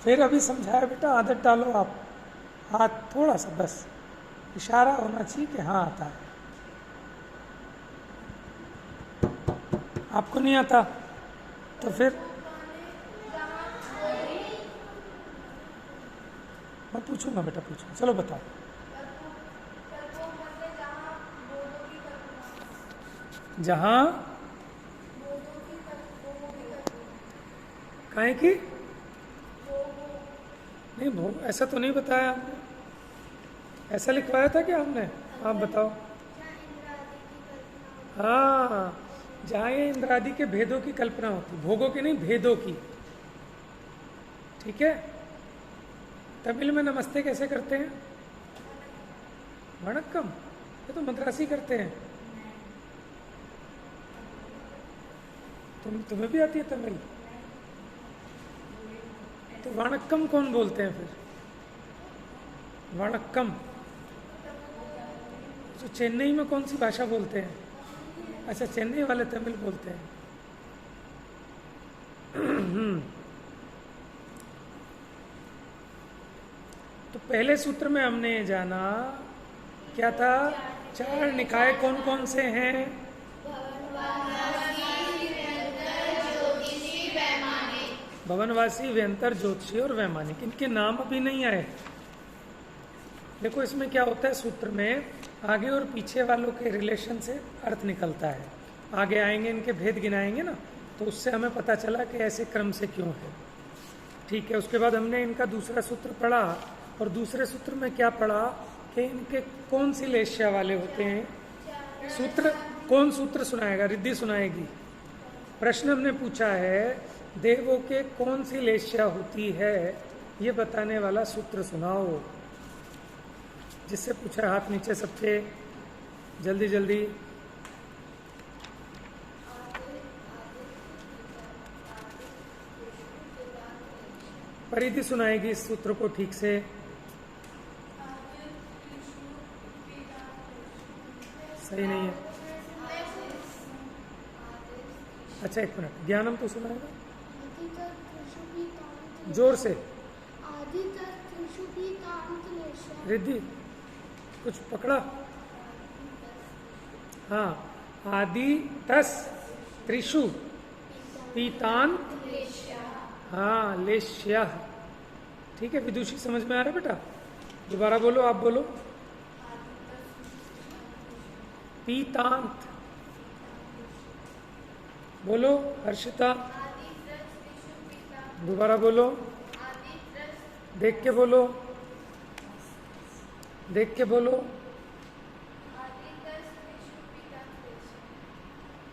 फिर अभी समझाया बेटा, आदत डालो आप, हाथ थोड़ा सा बस इशारा होना चाहिए कि हाँ आता है। आपको नहीं आता तो फिर मैं पूछूंगा बेटा, पूछूंगा, चलो बताओ। जहाँ काहे की नहीं, भोग ऐसा तो नहीं बताया आपने, ऐसा लिखवाया था क्या आपने? आप बताओ। हाँ, जहाँ ये इंद्रादि के भेदों की कल्पना होती, भोगों की नहीं, भेदों की। ठीक है। तमिल में नमस्ते कैसे करते हैं? वणक्कम। ये तो मद्रासी करते हैं। तुम्हें भी आती है तमिल? तो वणक्कम कौन बोलते हैं फिर? वणक्कम। तो चेन्नई में कौन सी भाषा बोलते हैं? अच्छा, चेन्नई वाले तमिल बोलते हैं। तो पहले सूत्र में हमने जाना क्या था, चार निकाय कौन कौन से हैं? भवनवासी, व्यंतर, ज्योतिषी और वैमानिक। इनके नाम अभी नहीं आए। देखो इसमें क्या होता है, सूत्र में आगे और पीछे वालों के रिलेशन से अर्थ निकलता है। आगे आएंगे, इनके भेद गिनाएंगे ना, तो उससे हमें पता चला कि ऐसे क्रम से क्यों है। ठीक है। उसके बाद हमने इनका दूसरा सूत्र पढ़ा, और दूसरे सूत्र में क्या पढ़ा कि इनके कौन सी लेश्या वाले होते हैं। सूत्र कौन सूत्र सुनाएगा? रिद्धि सुनाएगी। प्रश्न हमने पूछा है, देवों के कौन सी लेश्या होती है, ये बताने वाला सूत्र सुनाओ। जिससे पूछा, हाथ नीचे सबके, जल्दी जल्दी। परिधि सुनाएगी इस सूत्र को ठीक से। सही नहीं है। अच्छा, एक मिनट, ज्ञानम तो सुनाएगा जोर से। रिद्धि कुछ पकड़ा? हाँ, आदि तस त्रिषु पीतान, हाँ लेश्या। ठीक है, विदुषी समझ में आ रहा है बेटा? दोबारा बोलो, आप बोलो। पीतांत बोलो, हर्षिता दोबारा बोलो, देख के बोलो, देख के बोलो।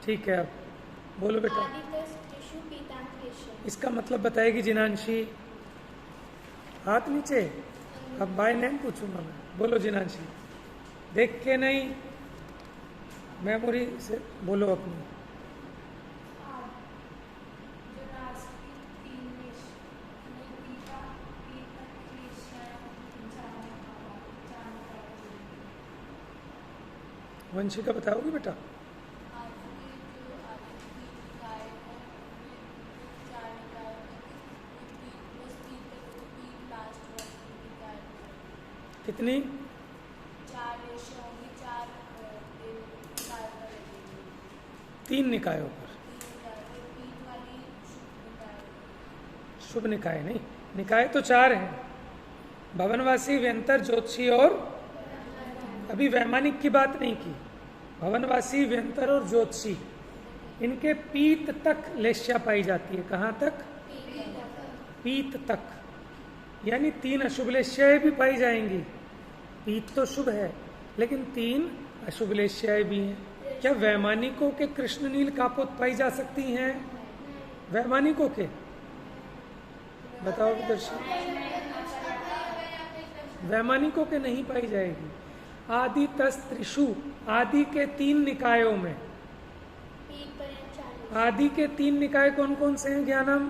ठीक है, अब बोलो बेटा। इसका मतलब बताएगी जिनांशी। हाथ नीचे। अब बाय नेम पूछूंगा मैं। बोलो जिनांशी। देख के नहीं, मेमोरी से बोलो अपनी। वंशिका बताओगी बेटा? कितनी? तीन निकायों पर। शुभ निकाय नहीं, निकाय तो चार हैं, भवनवासी, व्यंतर, ज्योतिषी और, अभी वैमानिक की बात नहीं की। भवनवासी, व्यंतर और ज्योतिषी, इनके पीत तक लेश्या पाई जाती है। कहाँ तक? पीत तक, यानी तीन अशुभ लेश्याएं भी पाई जाएंगी। पीत तो शुभ है, लेकिन तीन अशुभ लेश्याएं भी हैं। क्या वैमानिकों के कृष्ण नील कापोत पाई जा सकती हैं? वैमानिकों के बताओ दर्शन। वैमानिकों के नहीं पाई जाएगी। आदि तस त्रिषु, आदि के तीन निकायों में। आदि के तीन निकाय कौन कौन से हैं ज्ञानम?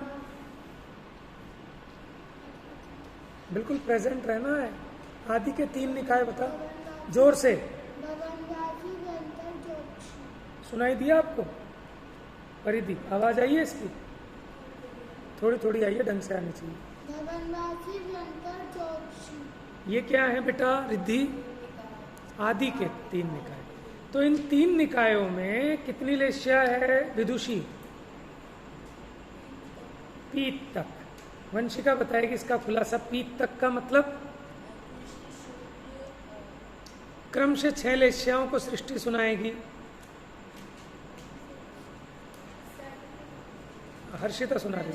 बिल्कुल प्रेजेंट रहना है। आदि के तीन निकाय बता, जोर से। सुनाई दिया आपको? परिधि आवाज आई है इसकी? थोड़ी थोड़ी आई है, ढंग से आनी चाहिए। भवनवासी व्यंतर ज्योतिषी। ये क्या है बेटा रिद्धि? आदि के 3 निकाय। तो इन 3 निकायों में कितनी लेश्या है विदुषी? पीत तक। वंशिका बताएगी इसका खुलासा। पीत तक का मतलब क्रम से 6 लेश्याओं को सृष्टि सुनाएगी। हर्षिता सुना रही।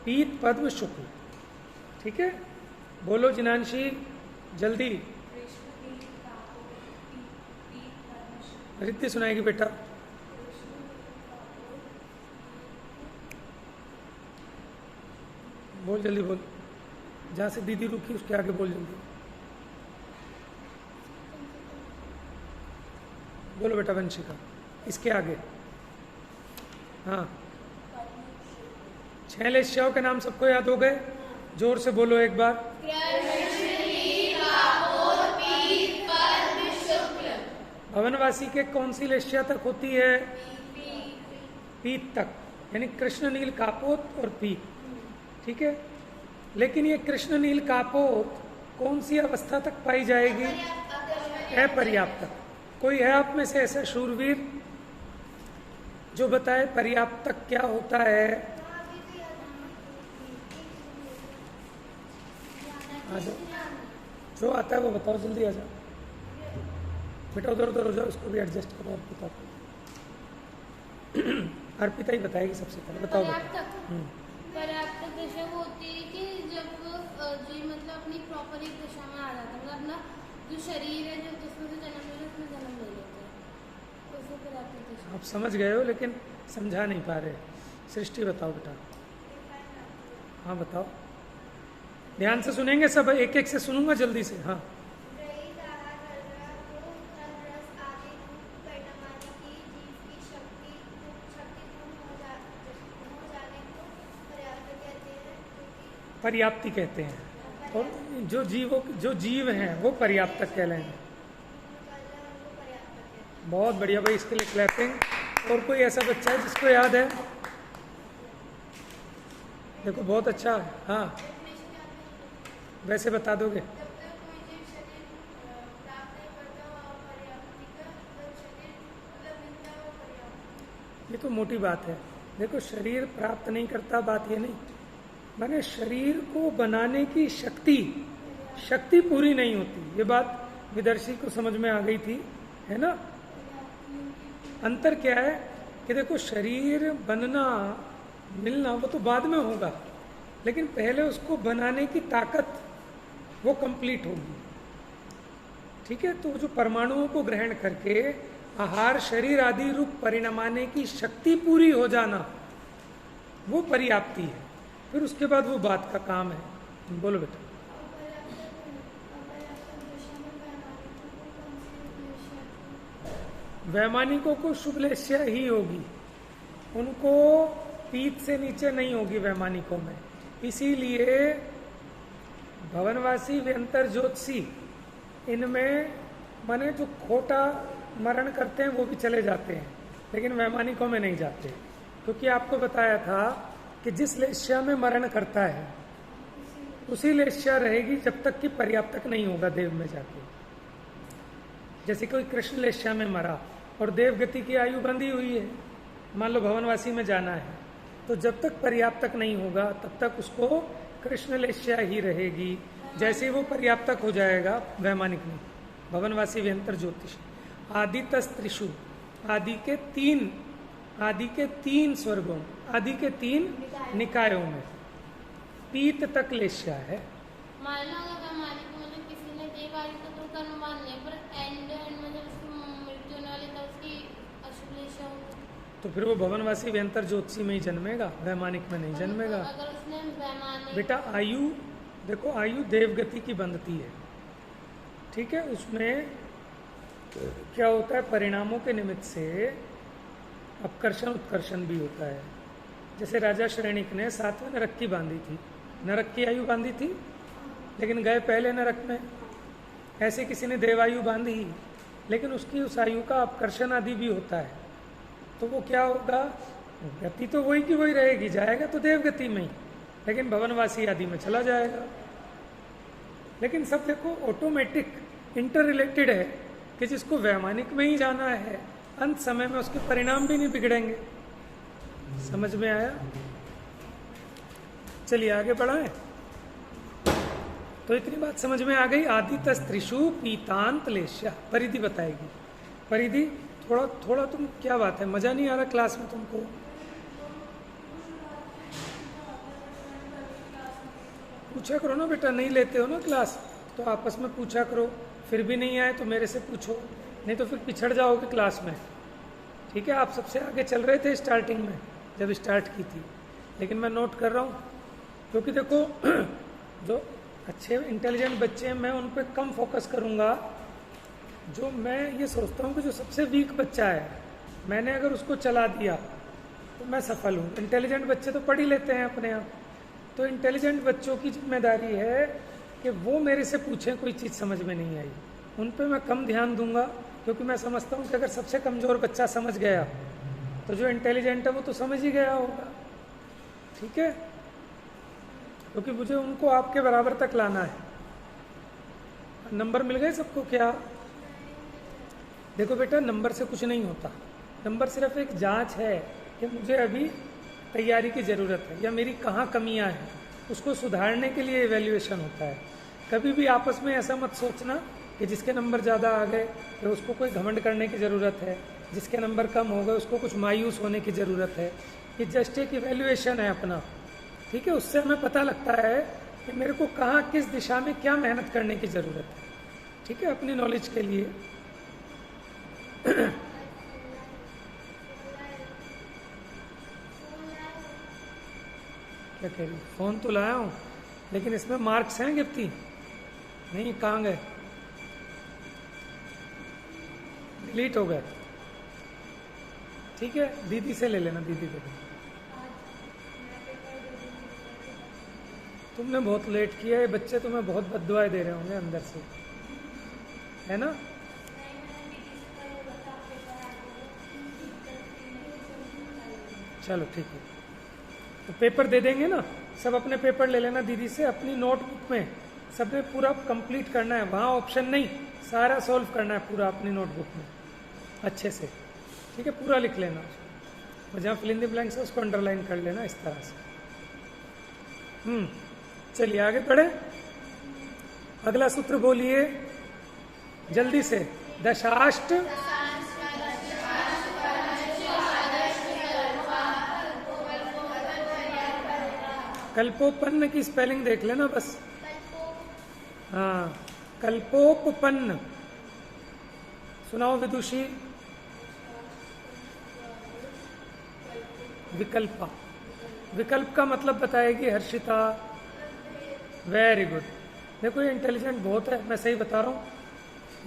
पीत पद्म शुक्ल। ठीक है, बोलो जिनांशी जल्दी। रिद्धि सुनाएगी बेटा। बोल जल्दी बोल, जहां से दीदी रुकी उसके आगे बोल जल्दी। बोलो बेटा वंशिका, इसके आगे। हाँ, 6 लेश्याओं के नाम सबको याद हो गए? जोर से बोलो एक बार। भवनवासी के कौन सी लेश्या तक होती है? पीत तक, यानी कृष्ण नील कापोत और पीत। ठीक है, लेकिन ये कृष्ण नील कापोत कौन सी अवस्था तक पाई जाएगी? अपर्याप्त तक। कोई है आप में से ऐसा शूरवीर जो बताए पर्याप्त तक क्या होता है? आ जाओ, जो आता है वो बताओ, जल्दी आ जाओ बेटा। उधर उधर हो जाओ, उसको भी एडजस्ट करो। अर्पिता को, अर्पिता ही बताएगी सबसे पहले। बताओ बेटा। पर्याप्त दशा वो होती है कि जब जी मतलब अपनी प्रॉपर एक दशा में आ जाता है, मतलब अपना जो शरीर है जो जिसमें से जन्म ले उसमें जन्म ले लेते हैं, तो उसको पर्याप्त दशा। आप समझ गए हो लेकिन समझा नहीं पा रहे। सृष्टि बताओ बेटा। हाँ बताओ, ध्यान से सुनेंगे सब, एक एक से सुनूंगा जल्दी से। हाँ, पर्याप्ति कहते हैं। और जो जीव हैं वो पर्याप्त कहलाएंगे। बहुत बढ़िया भाई, इसके लिए क्लैपिंग। और कोई ऐसा बच्चा है जिसको याद है? देखो बहुत अच्छा है। हाँ, वैसे बता दोगे? ये तो मोटी बात है। देखो, शरीर प्राप्त नहीं करता, बात ये नहीं, माने शरीर को बनाने की शक्ति पूरी नहीं होती। ये बात विदर्शी को समझ में आ गई थी, है ना? अंतर क्या है कि देखो, शरीर बनना मिलना वो तो बाद में होगा, लेकिन पहले उसको बनाने की ताकत वो कंप्लीट होगी। ठीक है, तो जो परमाणुओं को ग्रहण करके आहार शरीर आदि रूप परिणमाने की शक्ति पूरी हो जाना, वो पर्याप्ति है। फिर उसके बाद वो बात का काम है। बोलो बेटा। वैमानिकों को शुभ लेश्या ही होगी, उनको पीत से नीचे नहीं होगी वैमानिकों में। इसीलिए भवनवासी व्यंतर ज्योतिषी, इनमें माने जो खोटा मरण करते हैं वो भी चले जाते हैं, लेकिन वैमानिकों में नहीं जाते। क्योंकि आपको बताया था कि जिस लेश्या में मरण करता है उसी लेश्या रहेगी जब तक कि पर्याप्तक नहीं होगा देव में जाके। जैसे कोई कृष्ण लेश्या में मरा और देवगति की आयु बंधी हुई है, मान लो भवनवासी में जाना है, तो जब तक पर्याप्तक नहीं होगा तब तक उसको कृष्ण लेश्या ही रहेगी। जैसे ही वो पर्याप्तक हो जाएगा वैमानिक में, भवनवासी व्यंतर ज्योतिष। आदितस्त्रिषु, आदि के तीन स्वर्गों, आदि के 3 निकायों में पीत तक लेश्या है। मान लो अगर वैमानिक मतलब किसी ने देव आयु तो कर्म मान लिया, पर एंड में जब उसकी मृत्यु होने वाली तब उसकी अशुभ लेश्या होगी, तो फिर वो भवनवासी व्यंतर ज्योतिषी में ही जन्मेगा, वैमानिक में नहीं जन्मेगा। अगर उसने वैमानिक बेटा आयु देखो, आयु देवगति की बंधती है। ठीक है, उसमें क्या होता है, परिणामों के निमित्त से अपकर्षण उत्कर्षण भी होता है। जैसे राजा श्रेणिक ने 7वें नरक की बांधी थी, नरक की आयु बांधी थी, लेकिन गए पहले नरक में। ऐसे किसी ने देवायु बांधी, लेकिन उसकी उस आयु का अपकर्षण आदि भी होता है। तो वो क्या होगा गति तो वही की वही रहेगी, जाएगा तो देव गति में ही, लेकिन भवनवासी आदि में चला जाएगा। लेकिन सब देखो ऑटोमेटिक इंटर रिलेटेड है कि जिसको वैमानिक में ही जाना है अंत समय में उसके परिणाम भी नहीं बिगड़ेंगे। समझ में आया? चलिए आगे बढ़ाएं। तो इतनी बात समझ में आ गई। आदित्य त्रिशु पीतांत लेश्या, परिधि बताएगी। परिधि थोड़ा थोड़ा तुम, क्या बात है, मजा नहीं आ रहा क्लास में तुमको? पूछा करो ना बेटा, नहीं लेते हो ना क्लास तो आपस में पूछा करो, फिर भी नहीं आए तो मेरे से पूछो, नहीं तो फिर पिछड़ जाओगे क्लास में। ठीक है, आप सबसे आगे चल रहे थे स्टार्टिंग में जब स्टार्ट की थी, लेकिन मैं नोट कर रहा हूँ क्योंकि देखो जो अच्छे इंटेलिजेंट बच्चे हैं मैं उन पर कम फोकस करूँगा। जो मैं ये सोचता हूँ कि जो सबसे वीक बच्चा है मैंने अगर उसको चला दिया तो मैं सफल हूँ। इंटेलिजेंट बच्चे तो पढ़ ही लेते हैं अपने आप, तो इंटेलिजेंट बच्चों की जिम्मेदारी है कि वो मेरे से पूछें कोई चीज़ समझ में नहीं आई, उन पे मैं कम ध्यान दूंगा, क्योंकि मैं समझता हूँ कि अगर सबसे कमज़ोर बच्चा समझ गया तो जो इंटेलिजेंट है वो तो समझ ही गया होगा। ठीक है, क्योंकि मुझे उनको आपके बराबर तक लाना है। नंबर मिल गए सबको क्या? देखो बेटा, नंबर से कुछ नहीं होता, नंबर सिर्फ एक जांच है कि मुझे अभी तैयारी की ज़रूरत है या मेरी कहाँ कमियाँ हैं, उसको सुधारने के लिए इवैल्यूएशन होता है। कभी भी आपस में ऐसा मत सोचना कि जिसके नंबर ज़्यादा आ गए तो उसको कोई घमंड करने की ज़रूरत है, जिसके नंबर कम हो गए उसको कुछ मायूस होने की ज़रूरत है। ये जस्ट एक इवैल्यूएशन है अपना। ठीक है, उससे हमें पता लगता है कि मेरे को कहाँ किस दिशा में क्या मेहनत करने की ज़रूरत है। ठीक है, अपनी नॉलेज के लिए। क्या कह रही? फ़ोन तो लाया हूँ, लेकिन इसमें मार्क्स हैं गिफ्ती? नहीं, कहाँ गए? डिलीट हो गए। ठीक है, दीदी से ले लेना, दीदी को। तुमने बहुत लेट किया है, बच्चे तुम्हें बहुत बद्दुआएं दे रहे होंगे अंदर से, है ना? चलो ठीक है, तो पेपर दे देंगे ना, सब अपने पेपर ले लेना दीदी से। अपनी नोटबुक में सबने पूरा कंप्लीट करना है, वहाँ ऑप्शन नहीं, सारा सॉल्व करना है पूरा अपनी नोटबुक में अच्छे से। ठीक है, पूरा लिख लेना, और जहाँ फिल इन द ब्लैंक्स है उसको अंडरलाइन कर लेना इस तरह से। चलिए आगे बढ़े। अगला सूत्र बोलिए जल्दी से। दशाष्ट कल्पोपन्न की स्पेलिंग देख लेना बस। हाँ, कल्पोपन्न। सुनाओ विदुषी। विकल्पा। विकल्प का मतलब बताएगी हर्षिता। Very good. देखो ये इंटेलिजेंट बहुत है, मैं सही बता रहा हूँ,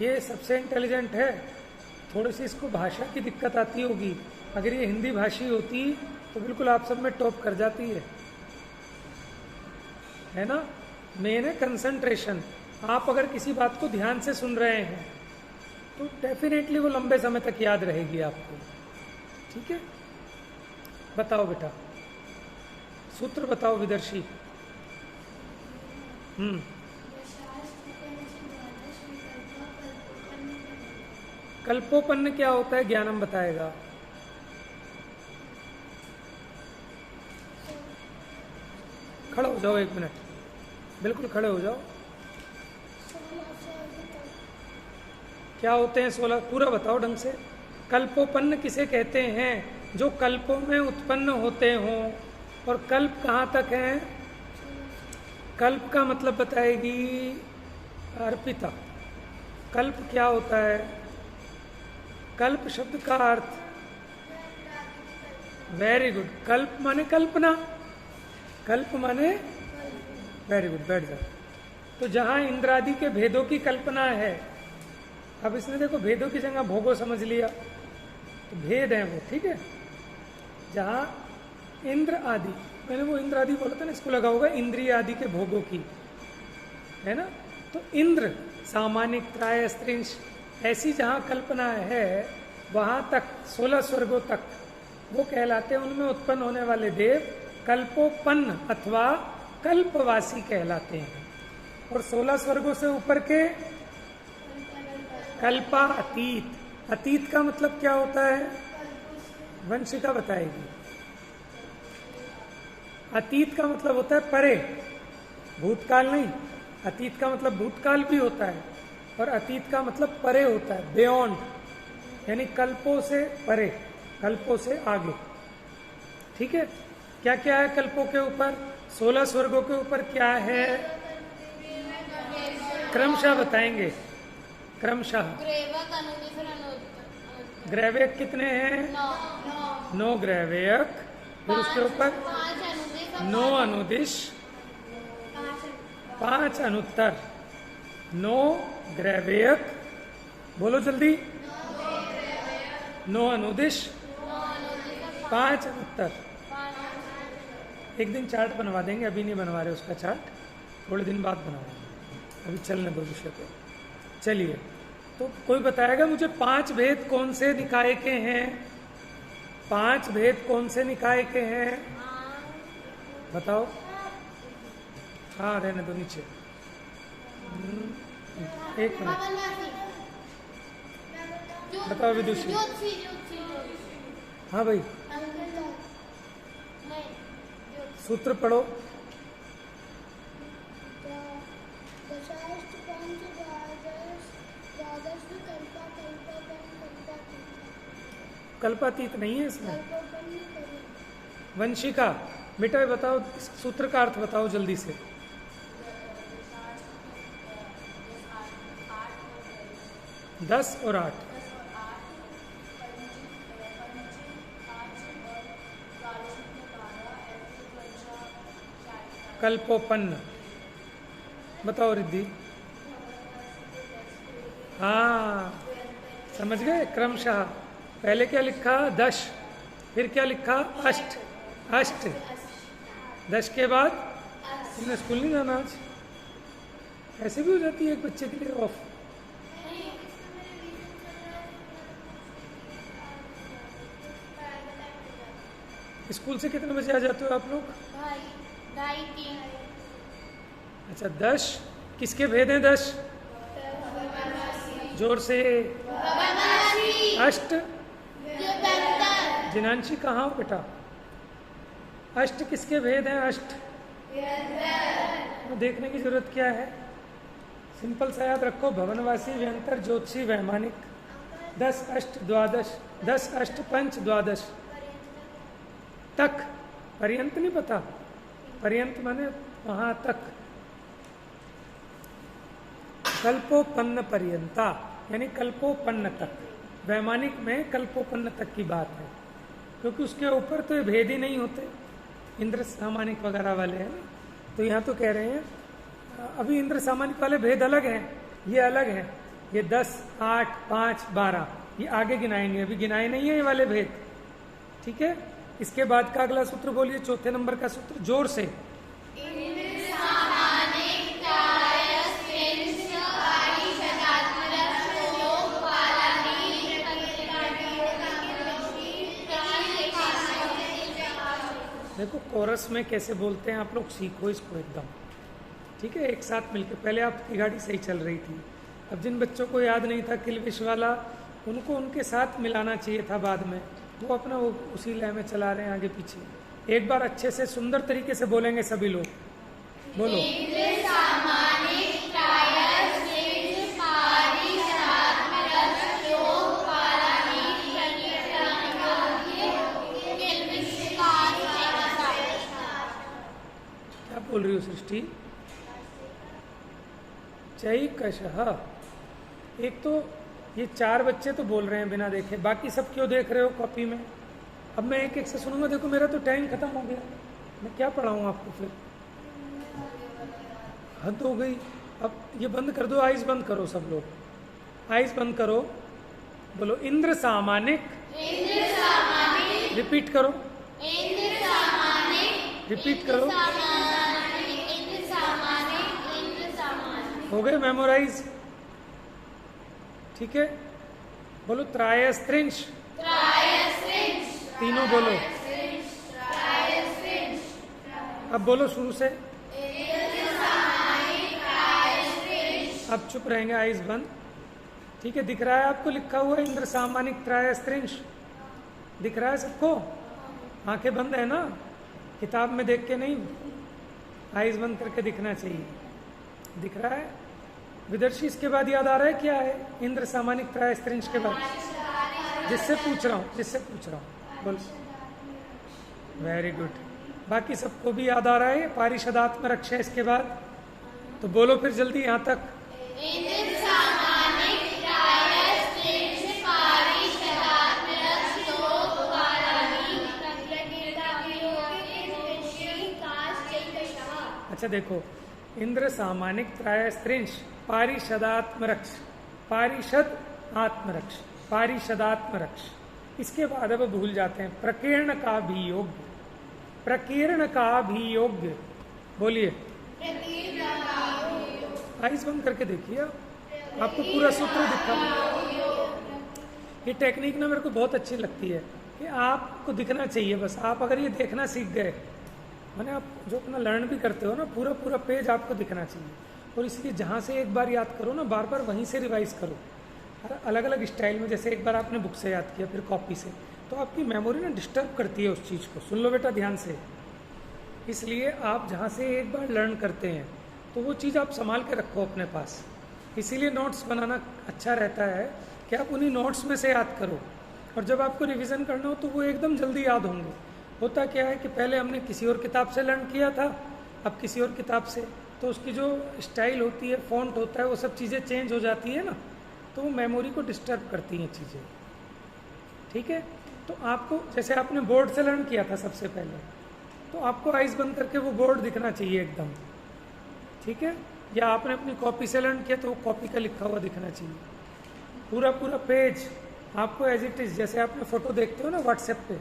ये सबसे इंटेलिजेंट है। थोड़ी सी इसको भाषा की दिक्कत आती होगी, अगर ये हिंदी भाषी होती तो बिल्कुल आप सब में टॉप कर जाती है ना? मेन है कंसंट्रेशन। आप अगर किसी बात को ध्यान से सुन रहे हैं तो डेफिनेटली वो लंबे समय तक याद रहेगी आपको। ठीक है, बताओ बेटा, सूत्र बताओ विदर्शी। कल्पोपन्न क्या होता है ज्ञानम बताएगा। खड़े हो जाओ, 1 मिनट, बिल्कुल खड़े हो जाओ। क्या होते हैं 16? पूरा बताओ ढंग से। कल्पोपन्न किसे कहते हैं? जो कल्पों में उत्पन्न होते हों। और कल्प कहाँ तक है? कल्प का मतलब बताएगी अर्पिता। कल्प क्या होता है? कल्प शब्द का अर्थ, वेरी गुड, कल्प माने कल्पना। कल्प माने, वेरी गुड, बैठ जाओ। तो जहां इंद्रादि के भेदों की कल्पना है, अब इसने देखो भेदों की जगह भोगो समझ लिया, तो भेद है वो। ठीक है, जहां इंद्र आदि, मैंने वो इंद्र आदि बोला था ना, इसको लगा होगा इंद्रिय आदि के भोगों की, है ना? तो इंद्र सामानिक त्राय स्त्रिंश ऐसी जहाँ कल्पना है वहाँ तक 16 स्वर्गों तक वो कहलाते हैं, उनमें उत्पन्न होने वाले देव कल्पोपन्न अथवा कल्पवासी कहलाते हैं। और 16 स्वर्गों से ऊपर के कल्पा अतीत। अतीत का मतलब क्या होता है? वंशिका बताएगी। अतीत का मतलब होता है परे, भूतकाल नहीं। अतीत का मतलब भूतकाल भी होता है और अतीत का मतलब परे होता है, बियॉन्ड, यानी कल्पों से परे, कल्पों से आगे। ठीक है, क्या क्या है कल्पों के ऊपर? 16 स्वर्गों के ऊपर क्या है क्रमशः बताएंगे, क्रमशः। ग्रैवेयक कितने हैं? 9 ग्रैवेयक। फिर उसके ऊपर 9 अनुदिश, 5 अनुत्तर। 9 ग्रैवेयक, बोलो जल्दी। 9 अनुदिश, 5 अनुत्तर। एक दिन चार्ट बनवा देंगे, अभी नहीं बनवा रहे उसका चार्ट, थोड़े दिन बाद बनवाएंगे, अभी चलने दो विषय पे। चलिए, तो कोई बताएगा मुझे 5 भेद कौन से निकाय के हैं? 5 भेद कौन से निकाय के हैं? बताओ। हाँ, रहने दो नीचे। एक मिनट, बताओ विदुषी। हाँ भाई, सूत्र पढ़ो। कल्पातीत नहीं है इसमें। वंशिका, बेटा बताओ सूत्र का अर्थ बताओ जल्दी से। दस और 8। कल्पोपन्न, बताओ रिद्धि। हाँ, समझ गए, क्रमशः। पहले क्या लिखा? 10, फिर क्या लिखा? अष्ट। अष्ट 10 के बाद तुमने स्कूल नहीं जाना आज? ऐसे भी हो जाती है एक बच्चे के लिए ऑफ। स्कूल से कितने बजे आ जाते हो आप लोग? 2:30। अच्छा, 10 किसके भेद हैं? 10 जोर से। अष्ट जिनांशी कहाँ हो बेटा? अष्ट किसके भेद हैं? अष्ट तो देखने की जरूरत क्या है, सिंपल सा याद रखो। भवनवासी, व्यंतर, ज्योतिषी, वैमानिक। 10 अष्ट द्वादश, 10 अष्ट पंच द्वादश तक। पर्यंत नहीं पता? पर्यंत माने वहां तक। कल्पोपन्न पर्यंता, यानी कल्पोपन्न तक। वैमानिक में कल्पोपन्न तक की बात है, क्योंकि उसके ऊपर तो ये भेद ही नहीं होते, इंद्र सामानिक वगैरह वाले हैं। तो यहाँ तो कह रहे हैं अभी इंद्र सामानिक वाले भेद अलग हैं, ये अलग हैं। ये 10, 8, 5, 12 ये आगे गिनाएंगे, अभी गिनाए नहीं है ये वाले भेद। ठीक है, इसके बाद का अगला सूत्र बोलिए, चौथे नंबर का सूत्र जोर से। देखो कोरस में कैसे बोलते हैं आप लोग, सीखो इसको एकदम। ठीक है, एक साथ मिलकर। पहले आपकी गाड़ी सही चल रही थी, अब जिन बच्चों को याद नहीं था किलविश वाला, उनको उनके साथ मिलाना चाहिए था बाद में। वो अपना वो उसी लय में चला रहे हैं आगे पीछे। एक बार अच्छे से सुंदर तरीके से बोलेंगे सभी लोग, बोलो। क्या बोल रही हो सृष्टि? चैकशः। एक तो ये 4 बच्चे तो बोल रहे हैं बिना देखे, बाकी सब क्यों देख रहे हो कॉपी में? अब मैं एक एक से सुनूंगा। देखो मेरा तो टाइम खत्म हो गया, मैं क्या पढ़ाऊँ आपको फिर? हद हो गई। अब ये बंद कर दो, आइज बंद करो सब लोग, आइज बंद करो। बोलो इंद्र सामानिक। रिपीट करो, रिपीट करो। हो गए मेमोराइज? ठीक है, बोलो त्रायस्त्रिंश तीनों बोलो। अब बोलो शुरू से। अब चुप रहेंगे, आइज बंद। ठीक है, दिख रहा है आपको लिखा हुआ इंद्र सामानिक त्रायस्त्रिंश? दिख रहा है सबको? आंखें बंद है ना, किताब में देख के नहीं, आइज बंद करके दिखना चाहिए। दिख रहा है विदर्शी? इसके बाद याद आ रहा है क्या है इंद्र सामानिक त्रायस्त्रिंश के बाद? जिससे पूछ रहा हूँ बोल। Very good. बाकी सबको भी याद आ रहा है पारिषदात्म रक्षा इसके बाद? तो बोलो फिर जल्दी यहाँ तक। अच्छा देखो, इंद्र सामानिक त्रायस्त्रिंश पारिषदात्मरक्ष, पारिषद आत्मरक्ष, पारिषदात्मरक्ष। इसके बाद अब भूल जाते हैं प्रकीर्ण का भी योग्य, प्रकीर्ण का भी योग्य। बोलिए। आइज बंद करके देखिए, आपको पूरा सूत्र दिखा। ये टेक्निक ना मेरे को बहुत अच्छी लगती है कि आपको दिखना चाहिए बस। आप अगर ये देखना सीख गए, माने आप जो अपना लर्न भी करते हो ना, पूरा पूरा पेज आपको दिखना चाहिए। और इसलिए जहाँ से एक बार याद करो ना, बार बार वहीं से रिवाइज करो, अलग अलग स्टाइल में। जैसे एक बार आपने बुक से याद किया, फिर कॉपी से, तो आपकी मेमोरी ना डिस्टर्ब करती है उस चीज़ को। सुन लो बेटा ध्यान से। इसलिए आप जहाँ से एक बार लर्न करते हैं तो वो चीज़ आप संभाल के रखो अपने पास। इसीलिए नोट्स बनाना अच्छा रहता है कि आप उन्हीं नोट्स में से याद करो, और जब आपको रिवीजन करना हो तो वो एकदम जल्दी याद होंगे। होता क्या है कि पहले हमने किसी और किताब से लर्न किया था, अब किसी और किताब से, तो उसकी जो स्टाइल होती है, फॉन्ट होता है, वो सब चीज़ें चेंज हो जाती है ना, तो वो मेमोरी को डिस्टर्ब करती हैं चीज़ें। ठीक है, तो आपको जैसे आपने बोर्ड से लर्न किया था सबसे पहले, तो आपको आइज बंद करके वो बोर्ड दिखना चाहिए एकदम। ठीक है, या आपने अपनी कॉपी से लर्न किया तो वो कॉपी का लिखा हुआ दिखना चाहिए। पूरा पूरा पेज आपको एज इट इज़, जैसे आपने फ़ोटो देखते हो ना व्हाट्सएप पे।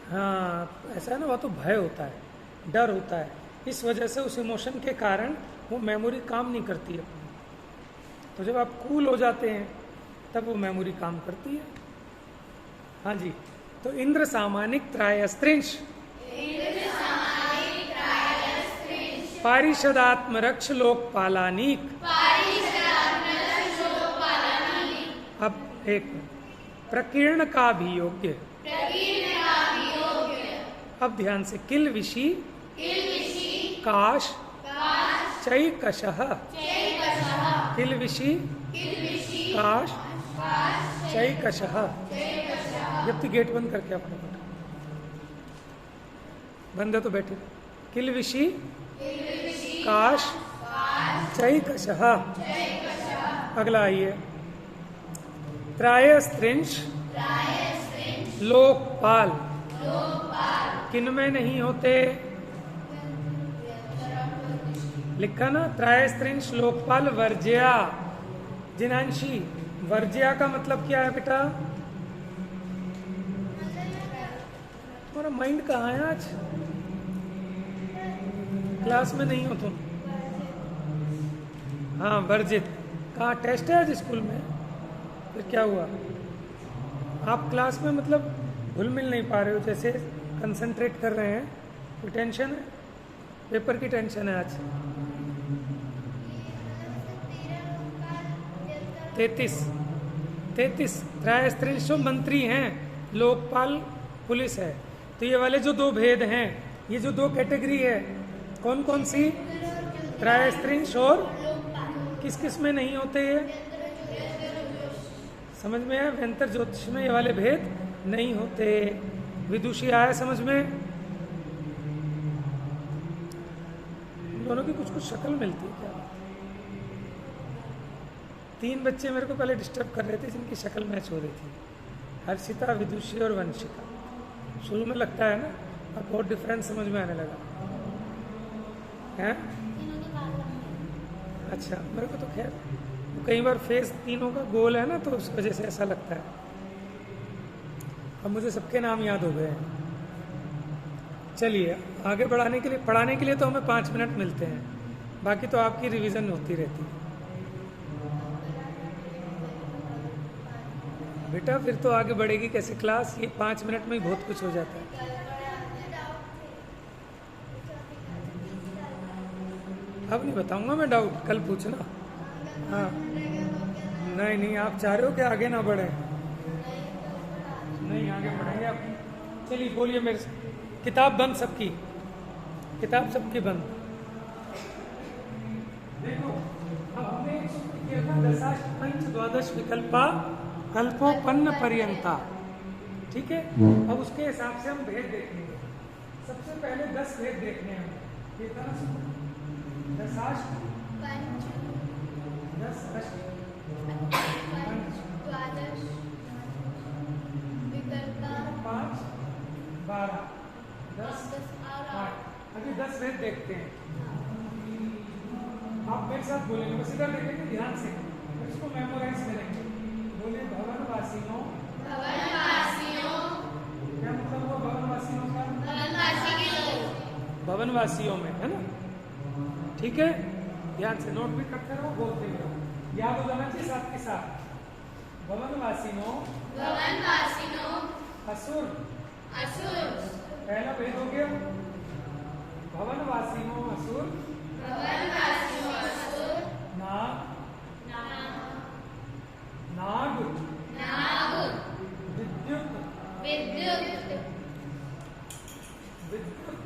हाँ, ऐसा है ना, वह तो भय होता है, डर होता है, इस वजह से उस इमोशन के कारण वो मेमोरी काम नहीं करती है अपनी। तो जब आप कूल हो जाते हैं तब वो मेमोरी काम करती है। हाँ जी, तो इंद्र सामानिक त्रायस्त्रिंश पारिषदात्मरक्ष लोकपालानीक। अब एक प्रकीर्ण का भी योग्य। अब ध्यान से, किल विशी काश चैकशः। किल विशी काश चैकशः। जब तक गेट बंद करके अपने बंद है तो बैठे। किल विशी काश चैकशः। अगला आइए, त्रायस्त्रिंश लोकपाल किन में नहीं होते? लिखा ना, त्रायस्त्रिंश लोकपाल वर्ज्या। जिनांशी, वर्ज्या का मतलब क्या है बेटा? तुम्हारा माइंड कहाँ है आज? क्लास में नहीं हो तुम? हाँ, वर्जित। कहाँ टेस्ट है आज स्कूल में? फिर क्या हुआ? आप क्लास में मतलब घुल मिल नहीं पा रहे हो, जैसे कंसंट्रेट कर रहे हैं। कोई टेंशन है? पेपर की टेंशन है आज? 33 त्रायस्त्रिंश मंत्री हैं, लोकपाल पुलिस है। तो ये वाले जो दो भेद हैं, ये जो दो कैटेगरी है, कौन कौन सी? त्रायस्त्रिंश और किस किस में नहीं होते ये? समझ में आया? व्यंतर ज्योतिष में ये वाले भेद नहीं होते। विदुषी आया समझ में? दोनों की कुछ कुछ शक्ल मिलती है क्या? 3 बच्चे मेरे को पहले डिस्टर्ब कर रहे थे जिनकी शक्ल मैच हो रही थी, हर्षिता, विदुषी और वंशिका। शुरू में लगता है ना, अब बहुत डिफरेंस समझ में आने लगा है। अच्छा, मेरे को तो खैर कई बार फेस तीनों का गोल है ना, तो उस वजह से ऐसा लगता है। अब मुझे सबके नाम याद हो गए हैं। चलिए आगे बढ़ाने के लिए, पढ़ाने के लिए तो हमें 5 मिनट मिलते हैं, बाकी तो आपकी रिवीजन होती रहती है। बेटा फिर तो आगे बढ़ेगी कैसे क्लास? ये 5 मिनट में ही बहुत कुछ हो जाता है। अब नहीं बताऊंगा मैं डाउट, कल पूछना। हाँ नहीं नहीं, आप चाह रहे हो कि आगे ना बढ़े? नहीं आगे बढ़ेंगे आप। चलिए बोलिए मेरे से। किताब बंद सबकी, किताब सबकी बंद। देखो अब हमने एक सूत्र किया था, दशाष्ट पंच द्वादश विकल्पा कल्पोपन्न पर्यंता, ठीक है। अब उसके हिसाब से हम भेद देखेंगे। सबसे पहले 10 भेद देखने हैं। ये था ना सूत्र, दशाष्ट पंच दशाष्ट पंच द्वादश विकल्पा 5 12 10 और 8। अभी 10 भेद देखते हैं। आप मेरे साथ बोलेंगे, बस इधर देखेंगे ध्यान से, इसको मेमोराइज करेंगे। बोले भवनवासियों। भवनवासियों क्या मतलब हुआ भवनवासियों का? भवनवासी के लोग। भवनवासियों में, है ना? ठीक है, ध्यान से नोट भी करते रहो, बोलते रहो, याद हो जाना चाहिए साथ के साथ। भवनवासियों भवनवासियों असुर। असुर। पहला भेद हो गया, भवनवासियों असुर। भवनवासियों असुर। नाग नाग नाग। विद्युत विद्युत विद्युत।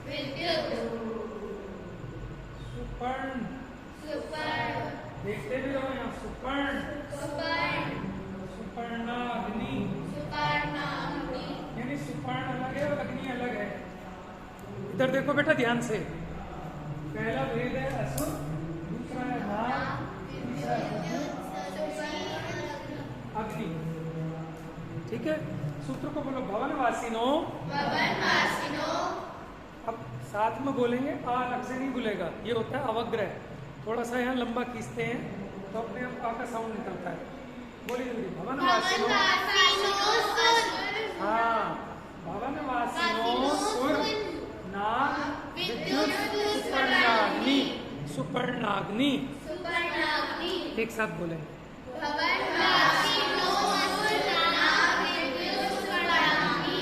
विद्युत। सुपर्ण। सुपर्ण। देखते भी रहो यहाँ, सुपर्ण। सुपर्ण। सुपर्णाग्नि। सुपर्णाग्नि। यानी सुपर्ण अलग है और अग्नि अलग है। इधर देखो बेटा ध्यान से, पहला भेद है असुर, दूसरा है नाग, तीसरा है विद्युत, अग्नि। ठीक है, सूत्र को बोलो भवनवासिनो। भवनवासिनो। अब साथ में बोलेंगे, आ अलग से नहीं बोलेगा, ये होता है अवग्रह। थोड़ा सा यहाँ लंबा खींचते हैं तो अपने आप आ का साउंड निकलता है। बोलिए जल्दी, भवनवासिनो। हाँ, भवनवासिनो सुर नाग विद्युत सुपर्णाग्नि। सुपर्णाग्नि सुपर्णाग्नि। एक साथ बोलेंगे, भवनवासिनो सुर नाग विद्युत सुपर्णाग्नि।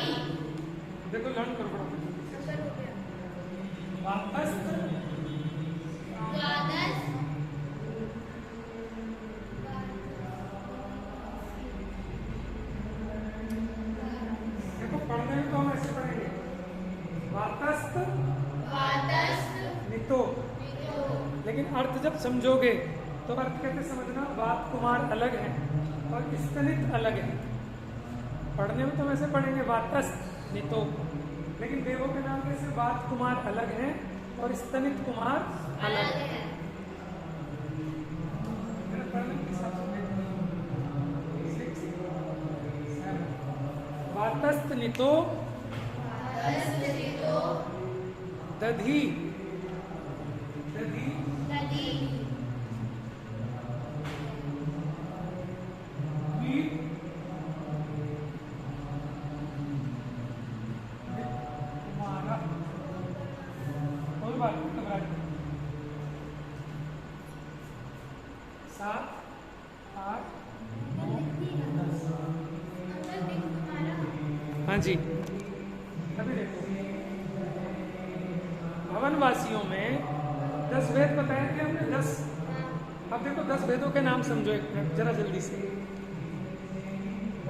देखो लर्न कर पड़ो। वातस्थ द्वादश देखो पढ़ने में तो हम ऐसे पढ़ेंगे, वातस्थ वातस्थ नितो। लेकिन अर्थ जब समझोगे तो अर्थ कैसे समझना, वात कुमार अलग है और स्तनित अलग है। पढ़ने में तो वैसे पढ़ेंगे वातस्थ नितो, लेकिन देवों के नाम कैसे, वात कुमार अलग है और स्तनित कुमार अलग है। मेरे पढ़ने के हिसाब से वातस्थ नितो दधी दधी नदी वीर कुमारा। कोई बात नहीं, घबराइए। 7 8 9 10। हाँ जी, अभी देखो भवनवासियों में 10 भेद बताए थे हमने, 10। अब देखो 10 भेदों के नाम समझो एक मिनट जरा जल्दी से।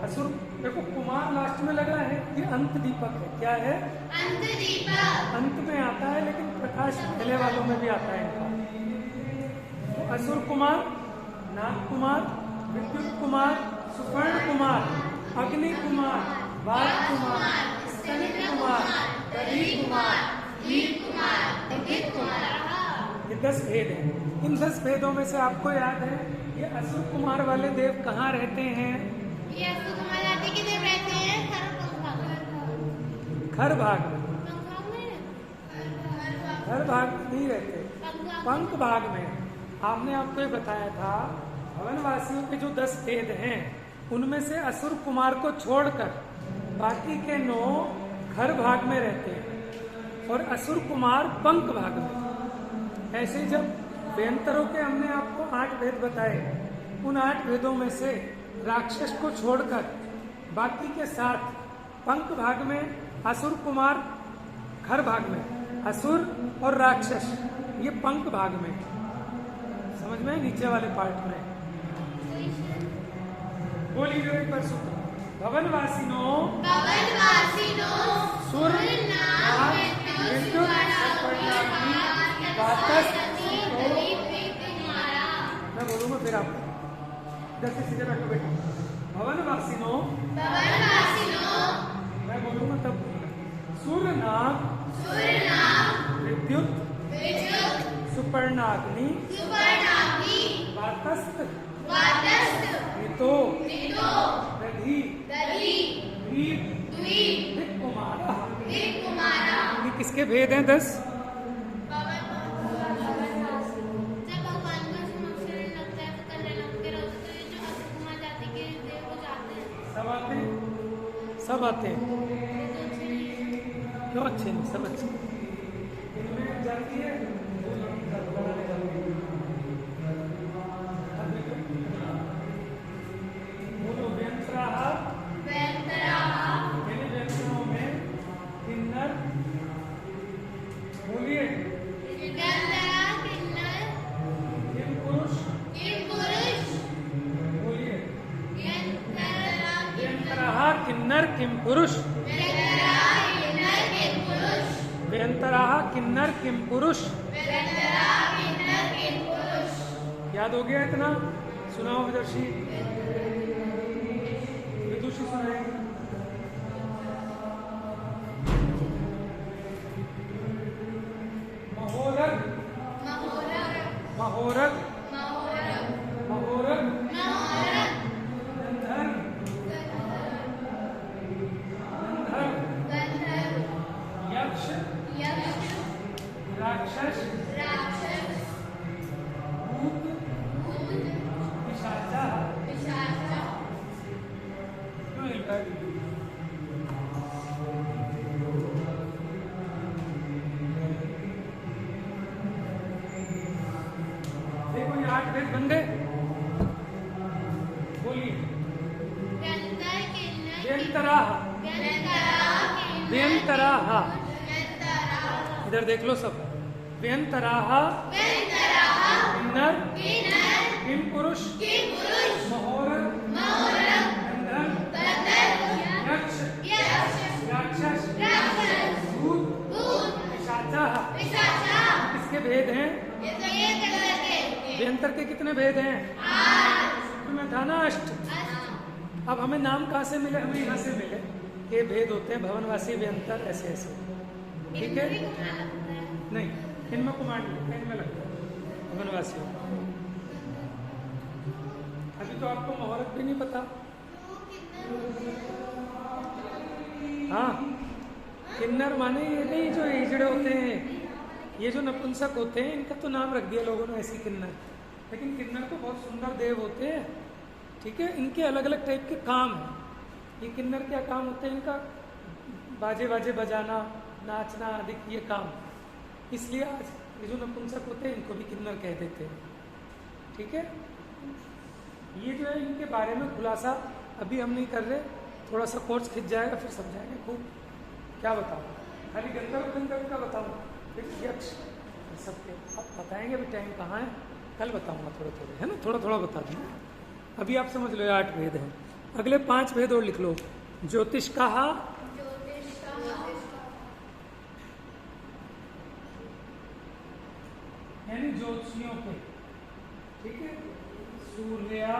असुर, देखो कुमार लास्ट में लगा है, ये अंत दीपक है। क्या है? अंत दीपक। अंत में आता है, लेकिन प्रकाश पहले वालों में भी आता है इनका। तो असुर कुमार, नाग कुमार, विद्युत कुमार, सुपर्ण कुमार, अग्नि कुमार, वात कुमार, स्तनित कुमार, दधी कुमार, वीर कुमार, विद्युत कुमार। ये 10 भेद हैं। इन 10 भेदों में से आपको याद है ये असुर कुमार वाले देव कहाँ रहते हैं? ये असुर कुमार जाति के देव रहते हैं खर भाग में। पंख हर भाग में नहीं रहते, पंख भाग में। आपने आपको ये बताया था भवनवासियों के जो 10 भेद हैं उनमें से असुर कुमार को छोड़कर बाकी के 9 घर भाग में रहते हैं और असुर कुमार पंख भाग में। ऐसे जब वेंतरों के हमने आपको 8 भेद बताए, उन 8 भेदों में से राक्षस को छोड़कर बाकी के 7 पंक भाग में असुर कुमार, खर भाग में असुर और राक्षस, ये पंक भाग में, समझ में नीचे वाले पार्ट में। बोलिए जो एक बार सूत्र, भवनवासिनो सुर नाग मृत्यु सर्पणाग्नि वातस्थ। मैं बोलूंगा फिर आप इधर से सीधे बैठो बेटा। भवनवासिनो, मैं बोलूंगा तब सुर नाग विद्युत सुपर्णाग्नि वातस्थ ऋतो दधि द्वीप कुमारा। ये किसके भेद हैं 10? जब भगवान का शरण लगता है तो करने लगते रहते, तो ये जो असुर कुमार जाति के देव वो जाते हैं, सब आते हैं, सब आते हैं। क्यों अच्छे नहीं? सब अच्छे। इनमें जाती है बोलो व्यंतराहा, यानी व्यंतरों में किन्नर। बोलिए किम पुरुष। बोलिए व्यंतराहा किन्नर किम पुरुष। व्यंतराहा किन्नर किम पुरुष। याद हो गया इतना? सुनाओ विदुषी, विदुषी सुनाएंगे। महोरग महोरग महोरग गंधर्व यक्ष राक्षस भूत पिशाचा। क्यों हिलता है? देखो ये 8 भेद बन गए। बोलिए व्यंतराहा, व्यंतराहा, इधर देख लो सब। व्यंतराहा किन्नर किम पुरुष महोरग गंधर्व यक्ष राक्षस भूत पिशाचा। किसके भेद हैं? व्यंतर के कितने भेद हैं? में था ना 8। अब हमें नाम कहाँ से मिले? हमें यहाँ से मिले। ये भेद होते हैं भवनवासी, व्यंतर, ऐसे ऐसे। ठीक है? नहीं, इनमें कुमार इनमें लगता है भवनवासी। अभी तो आपको मुहूर्त भी नहीं पता। हाँ, किन्नर माने ये नहीं जो एजड़े होते हैं, ये जो नपुंसक होते हैं, इनका तो नाम रख दिया लोगों ने ऐसी किन्नर। लेकिन किन्नर तो बहुत सुंदर देव होते हैं। ठीक है, इनके अलग अलग टाइप के काम हैं। ये किन्नर क्या काम होते हैं इनका? बाजे बाजे बजाना, नाचना आदि ये काम। इसलिए आज ये जो नपुंसक होते हैं इनको भी किन्नर कह देते हैं। ठीक है, ये जो है इनके बारे में खुलासा अभी हम नहीं कर रहे। थोड़ा सा कोर्स खिंच जाएगा फिर समझाएंगे खूब। क्या बताऊँ? खाली गंधर्व का बताऊँ, फिर यक्ष सबके अब बताएंगे। अभी टाइम कहाँ है? कल बताऊंगा थोड़े थोड़े, है ना? थोड़ा थोड़ा बता दूंगा। अभी आप समझ लो 8 भेद हैं। अगले 5 भेद और लिख लो। ज्योतिष कहा, यानी ज्योतिषियों के। ठीक है, सूर्या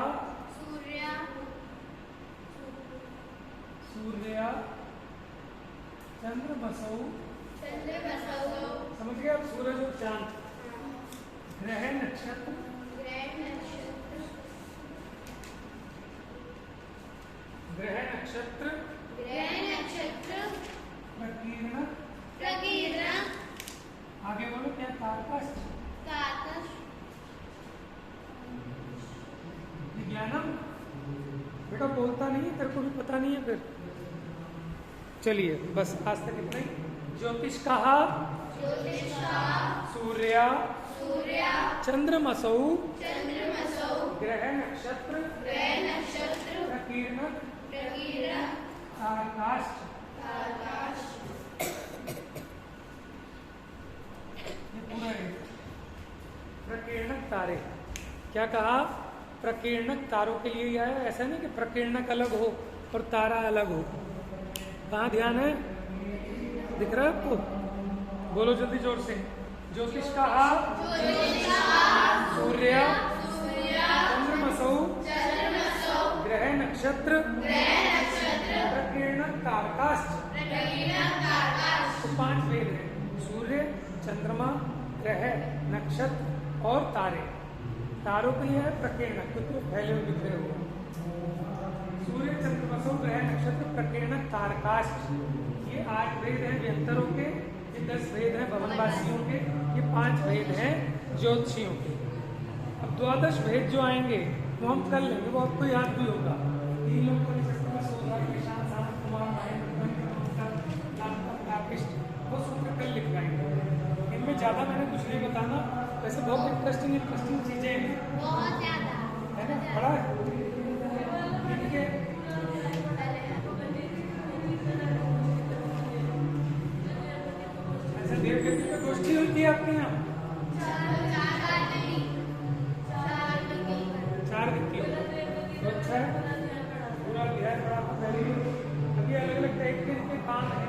चंद्रमसौ, समझ गए आप? सूरज और चांद। ग्रह नक्षत्र, प्रकीर्ण। आगे बोलो क्या? तारकाष्ठ, विज्ञानम। बेटा बोलता नहीं है, तेरे को भी पता नहीं है फिर। चलिए बस आज तक इतना ही। ज्योतिष कहा, सूर्या चंद्रमसौ, ग्रह नक्षत्र प्रकीर्णक तारकाष्ठ। ये पूरा है प्रकीर्णक तारे। क्या कहा? प्रकीर्णक तारों के लिए यह है, ऐसा नहीं कि प्रकीर्णक अलग हो और तारा अलग हो। कहाँ ध्यान है? दिख रहा है आपको? बोलो जल्दी जोर से। ज्योतिष कहा सूर्य चंद्रमसौ ग्रह नक्षत्र प्रकीर्णक तारकाष्ठ। तो 5 वेद हैं, सूर्य, चंद्रमा, ग्रह, नक्षत्र और तारे। तारों के लिए है प्रकीर्णक, क्योंकि वो फैले हुए बिखरे हुए। सूर्य, चंद्रमसौ ग्रह नक्षत्र प्रकीर्णक तारकाष्ठ। ये 8 वेद हैं व्यंतरों के, ये 10 वेद हैं भवनवासियों के, ये 5 वेद हैं ज्योतिषियों के। अब 12 वेद जो आएंगे वो हम कर लेंगे, वो आपको याद भी होगा। 3 लोग वो सूत्र कल लिखवाएंगे। इनमें ज़्यादा मैंने कुछ नहीं बताना, वैसे बहुत इंटरेस्टिंग चीज़ें हैं, बहुत ज्यादा है ना? बड़ा है इनके ऐसा देवगति में गोष्ठी होती है आपके यहाँ? 4 व्यक्ति तो अच्छा है, पूरा अध्याय पढ़ा पहले। अभी अलग अलग टाइप के इनके काम है,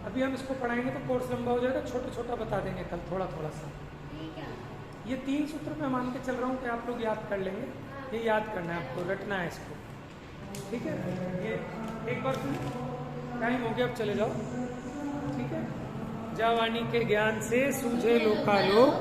अभी हम इसको पढ़ाएंगे तो कोर्स लंबा हो जाएगा, छोटा छोटा बता देंगे कल थोड़ा थोड़ा सा। ये 3 सूत्र मैं मान के चल रहा हूँ कि आप लोग याद कर लेंगे। ये याद करना है आपको, रटना है इसको, ठीक है? ये एक बार टाइम हो गया, अब चले जाओ, ठीक है? जावानी के ज्ञान से सूझे लोकालोक